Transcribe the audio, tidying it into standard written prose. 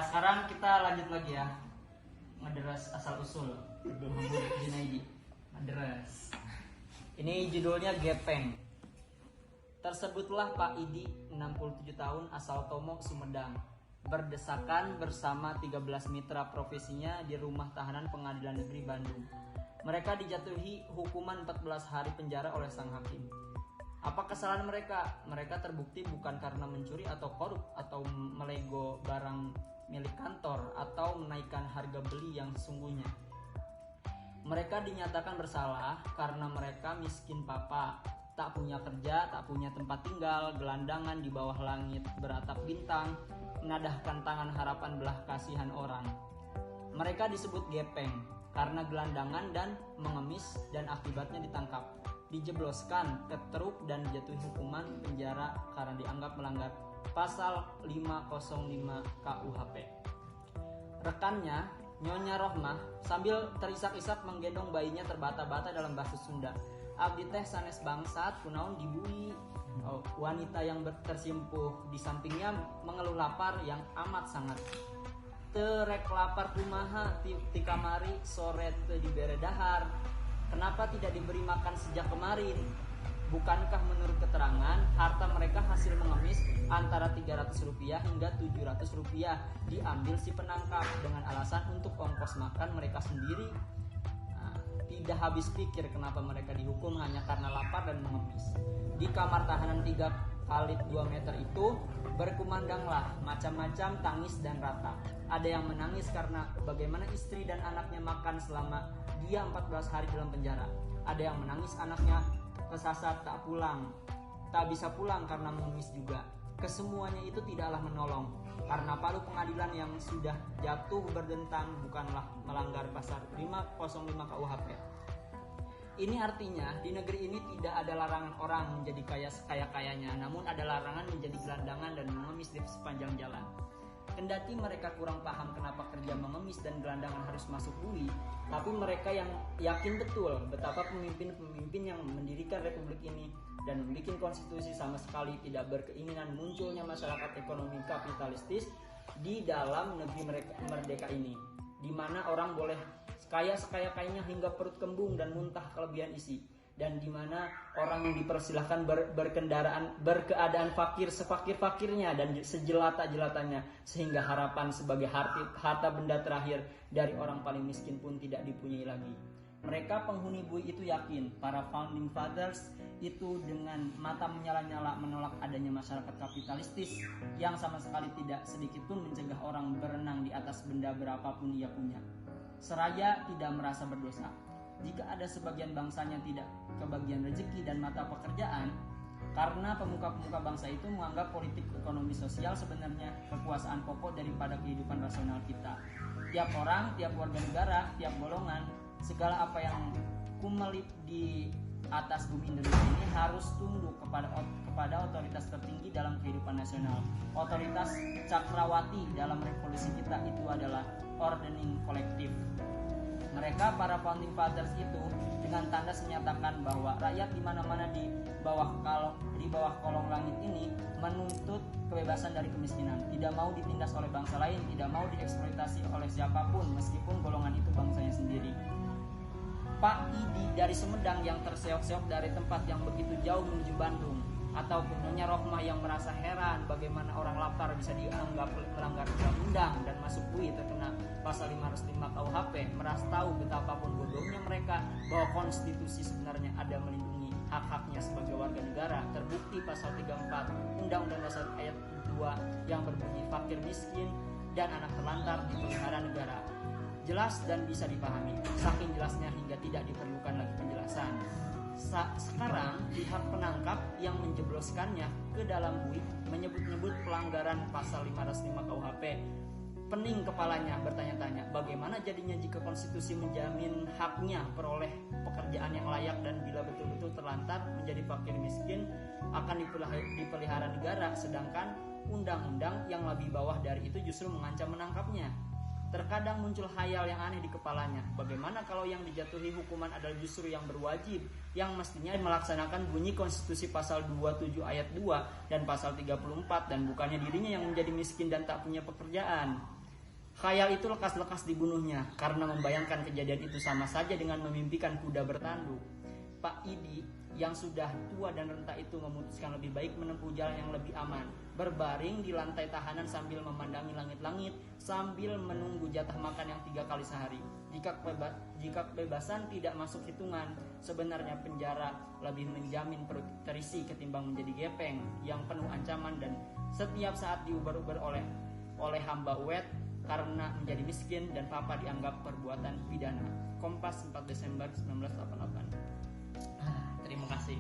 Sekarang kita lanjut lagi ya, ngederas asal usul Muhammad Junaidi. Ngederas. Ini judulnya Gepeng. Tersebutlah Pak Idi, 67 tahun, asal Tomok, Sumedang, berdesakan bersama 13 mitra profesinya di rumah tahanan Pengadilan Negeri Bandung. Mereka dijatuhi hukuman 14 hari penjara oleh sang hakim. Apa kesalahan mereka? Mereka terbukti bukan karena mencuri atau korup atau melego barang milik kantor atau menaikkan harga beli yang sesungguhnya. Mereka dinyatakan bersalah karena mereka miskin papa, tak punya kerja, tak punya tempat tinggal, gelandangan di bawah langit beratap bintang, menadahkan tangan harapan belah kasihan orang. Mereka disebut gepeng karena gelandangan dan mengemis dan akibatnya ditangkap, dijebloskan ke truk dan dijatuhi hukuman penjara karena dianggap melanggar pasal 505 KUHP. Rekannya, Nyonya Rohmah, sambil terisak-isak menggendong bayinya terbata-bata dalam bahasa Sunda. Abdi teh sanes bangsat kunaon dibui. Wanita yang tersimpuh di sampingnya mengeluh lapar yang amat sangat. Terek lapar kumaha ti kamari sore teu dibere dahar. Kenapa tidak diberi makan sejak kemarin? Bukankah menurut keterangan harta mereka hasil mengemis antara Rp300 hingga Rp700 diambil si penangkap dengan alasan untuk ongkos makan mereka sendiri? Tidak habis pikir kenapa mereka dihukum hanya karena lapar dan mengemis. Di kamar tahanan 3x2 meter itu berkumandanglah macam-macam tangis dan ratap. Ada yang menangis karena bagaimana istri dan anaknya makan selama dia 14 hari dalam penjara. Ada yang menangis anaknya kesasar tak bisa pulang karena mengemis juga. Kesemuanya itu tidaklah menolong, karena palu pengadilan yang sudah jatuh berdentang bukanlah melanggar pasal 505 KUHP. Ini artinya di negeri ini tidak ada larangan orang menjadi kaya sekaya-kayanya, namun ada larangan menjadi gelandangan dan mengemis di sepanjang jalan. Kendati mereka kurang paham kenapa kerja mengemis dan gelandangan harus masuk bui, tapi mereka yang yakin betul betapa pemimpin-pemimpin yang mendirikan republik ini dan membuat konstitusi sama sekali tidak berkeinginan munculnya masyarakat ekonomi kapitalistis di dalam negeri merdeka ini, di mana orang boleh kaya sekaya-kayanya hingga perut kembung dan muntah kelebihan isi, dan di mana orang yang dipersilahkan berkeadaan fakir sefakir-fakirnya dan sejelata-jelatanya, sehingga harapan sebagai harta benda terakhir dari orang paling miskin pun tidak dipunyai lagi. Mereka penghuni bui itu yakin para founding fathers itu dengan mata menyala-nyala menolak adanya masyarakat kapitalistis yang sama sekali tidak sedikit pun mencegah orang berenang di atas benda berapapun ia punya, seraya tidak merasa berdosa. Jika ada sebagian bangsanya tidak kebagian rezeki dan mata pekerjaan, karena pemuka-pemuka bangsa itu menganggap politik ekonomi sosial sebenarnya kekuasaan pokok daripada kehidupan rasional kita. Tiap orang, tiap warga negara, tiap golongan, segala apa yang kumelip di atas bumi Indonesia ini harus tunduk kepada otoritas tertinggi dalam kehidupan nasional. Otoritas cakrawati dalam revolusi kita itu adalah ordering kolektif. Mereka para founding fathers itu dengan tandas menyatakan bahwa rakyat di mana-mana di bawah kolong langit ini menuntut kebebasan dari kemiskinan, tidak mau ditindas oleh bangsa lain, tidak mau dieksploitasi oleh siapapun meskipun golongan itu bangsanya sendiri. Pak Idi dari Sumedang yang terseok-seok dari tempat yang begitu jauh menuju Bandung, ataupun Nyonya Rohmah yang merasa heran bagaimana orang lapar bisa dianggap melanggar undang-undang dan masuk bui terkena pasal 505 KUHP, merasa tahu betapapun bodohnya mereka bahwa konstitusi sebenarnya ada melindungi hak-haknya sebagai warga negara. Terbukti pasal 34 Undang-Undang Dasar ayat 2 yang berbunyi fakir miskin dan anak terlantar dipelihara negara. Jelas dan bisa dipahami, saking jelasnya hingga tidak diperlukan lagi penjelasan. Sekarang pihak penangkap yang menjebloskannya ke dalam bui menyebut-nyebut pelanggaran pasal 505 KUHP. Pening kepalanya bertanya-tanya, bagaimana jadinya jika konstitusi menjamin haknya peroleh pekerjaan yang layak dan bila betul-betul terlantar menjadi fakir miskin akan dipelihara negara, sedangkan undang-undang yang lebih bawah dari itu justru mengancam menangkapnya. Terkadang muncul khayal yang aneh di kepalanya. Bagaimana kalau yang dijatuhi hukuman adalah justru yang berwajib, yang mestinya melaksanakan bunyi konstitusi pasal 27 ayat 2 dan pasal 34, dan bukannya dirinya yang menjadi miskin dan tak punya pekerjaan. Khayal itu lekas-lekas dibunuhnya karena membayangkan kejadian itu sama saja dengan memimpikan kuda bertanduk. Pak Idi yang sudah tua dan renta itu memutuskan lebih baik menempuh jalan yang lebih aman, berbaring di lantai tahanan sambil memandangi langit-langit, sambil menunggu jatah makan yang 3 kali sehari. Jika kebebasan tidak masuk hitungan, sebenarnya penjara lebih menjamin perut terisi ketimbang menjadi gepeng yang penuh ancaman dan setiap saat diuber-uber oleh hamba Uwed karena menjadi miskin dan papa dianggap perbuatan pidana. Kompas 4 Desember 1988. Terima kasih.